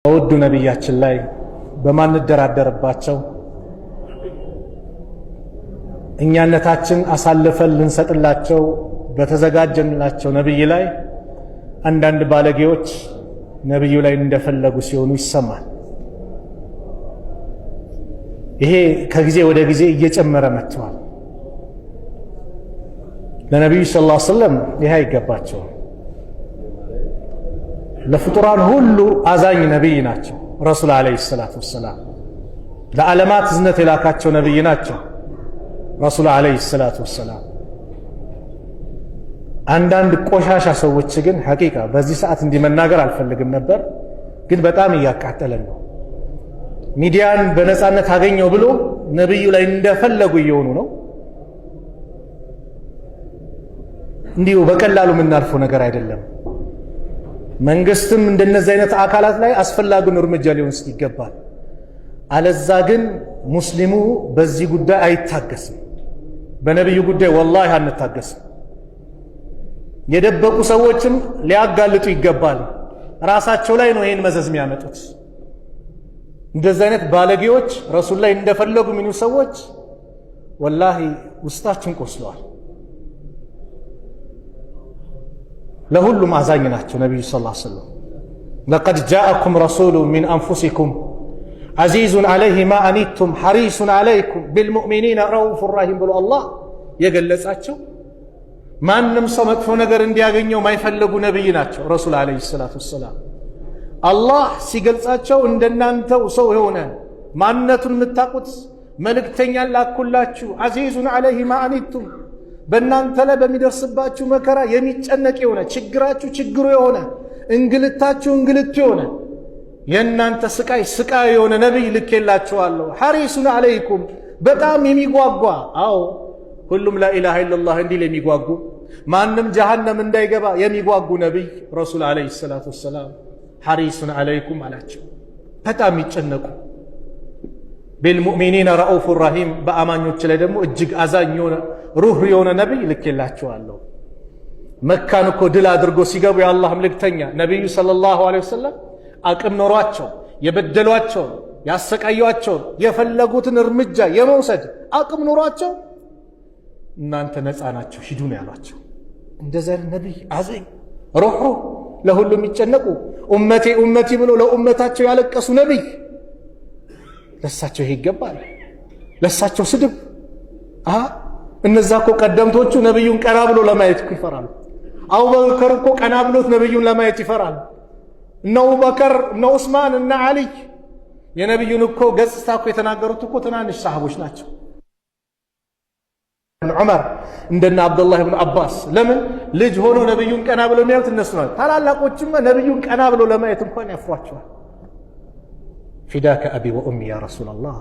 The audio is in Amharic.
ውዱ ነብያችን ላይ በማንደራደርባቸው እኛነታችን አሳልፈን ልንሰጥላቸው በተዘጋጀንላቸው ነብይ ላይ አንዳንድ ባለጌዎች ነብዩ ላይ እንደፈለጉ ሲሆኑ ይሰማል። ይሄ ከጊዜ ወደ ጊዜ እየጨመረ መጥቷል። ለነብዩ ሰለላሁ ዐለይሂ ወሰለም ይሄ አይገባቸው። ለፍጡራን ሁሉ አዛኝ ነብይ ናቸው። ረሱል አለይሂ ሰላቱ ወሰላም ለዓለማት እዝነት የላካቸው ነብይ ናቸው። ረሱል አለይሂ ሰላቱ ወሰላም አንዳንድ ቆሻሻ ሰዎች ግን ሐቂቃ በዚህ ሰዓት እንዲመናገር አልፈልግም ነበር፣ ግን በጣም እያቃጠለን ነው። ሚዲያን በነፃነት አገኘው ብሎ ነብዩ ላይ እንደፈለጉ እየሆኑ ነው። እንዲሁ በቀላሉ የምናልፈው ነገር አይደለም። መንግስትም እንደነዚህ አይነት አካላት ላይ አስፈላጊውን እርምጃ ሊወስድ ይገባል። አለዛ ግን ሙስሊሙ በዚህ ጉዳይ አይታገስም። በነብዩ ጉዳይ ወላሂ አንታገስም። የደበቁ ሰዎችም ሊያጋልጡ ይገባል። ራሳቸው ላይ ነው ይሄን መዘዝ የሚያመጡት። እንደዚህ አይነት ባለጌዎች ረሱል ላይ እንደፈለጉ የሚሉ ሰዎች ወላሂ ውስጣችን ቆስለዋል። ለሁሉም አዛኝ ናቸው ነብዩ ሰለላሁ ዐለይሂ ወሰለም። ለቀድ ጃአኩም ረሱሉን ሚን አንፉሲኩም ዐዚዙን ዐለይሂ ማ አኒቱም ሐሪሱን ዐለይኩም ቢልሙእሚኒነ ረኡፉር ረሂም ብሎ አላህ የገለጻቸው ማንም ሰው መጥፎ ነገር እንዲያገኘው ማይፈልጉ ነብይ ናቸው ረሱል ዐለይሂ ሰላቱ ወሰላም። አላህ ሲገልጻቸው እንደናንተው ሰው የሆነ ማንነቱን የምታውቁት መልእክተኛን ላኩላችሁ፣ ዐዚዙን ዐለይሂ ማ አኒቱም በእናንተ ላይ በሚደርስባችሁ መከራ የሚጨነቅ የሆነ ችግራችሁ ችግሩ የሆነ እንግልታችሁ እንግልቱ የሆነ የእናንተ ስቃይ ስቃይ የሆነ ነብይ ልኬላችኋለሁ። ሐሪሱን ዐለይኩም በጣም የሚጓጓ አዎ ሁሉም ላኢላሃ ኢለላህ እንዲል የሚጓጉ ማንም ጀሃነም እንዳይገባ የሚጓጉ ነብይ ረሱል ዐለይሂ ሰላቱ ወሰላም ሐሪሱን ዐለይኩም አላቸው። በጣም የሚጨነቁ ቢልሙእሚኒነ ረኡፉር ረሂም በአማኞች ላይ ደግሞ እጅግ አዛኝ የሆነ ሩህ የሆነ ነብይ ልኬላችኋለሁ። መካን እኮ ድል አድርጎ ሲገቡ የአላህ መልእክተኛ ነብዩ ሰለላሁ ዐለይሂ ወሰለም አቅም ኖሯቸው የበደሏቸው ያሰቃዩአቸው የፈለጉትን እርምጃ የመውሰድ አቅም ኖሯቸው እናንተ ነፃ ናቸው ሂዱ ነው ያሏቸው። እንደዚህ አይነት ነብይ አዛኝ ሩህ ለሁሉ የሚጨነቁ ኡመቴ ኡመቲ ብሎ ለኡመታቸው ያለቀሱ ነብይ ለሳቸው ይሄ ይገባል። ለሳቸው ስድብ እነዛ እኮ ቀደምቶቹ ነብዩን ቀና ብሎ ለማየት እኮ ይፈራሉ። አቡበከር እኮ ቀና ብሎት ነብዩን ለማየት ይፈራሉ። እነ አቡበከር እነ ዑስማን እነ ዓሊ የነብዩን እኮ ገጽታ እኮ የተናገሩት እኮ ትናንሽ ሰሃቦች ናቸው። ዑመር እንደነ አብዱላህ ብን አባስ ለምን ልጅ ሆኖ ነብዩን ቀና ብሎ የሚያዩት እነሱ ናቸው። ታላላቆችማ ነብዩን ቀና ብሎ ለማየት እንኳን ያፍሯቸዋል። ፊዳከ አቢ ወኡሚ ያ ረሱላላህ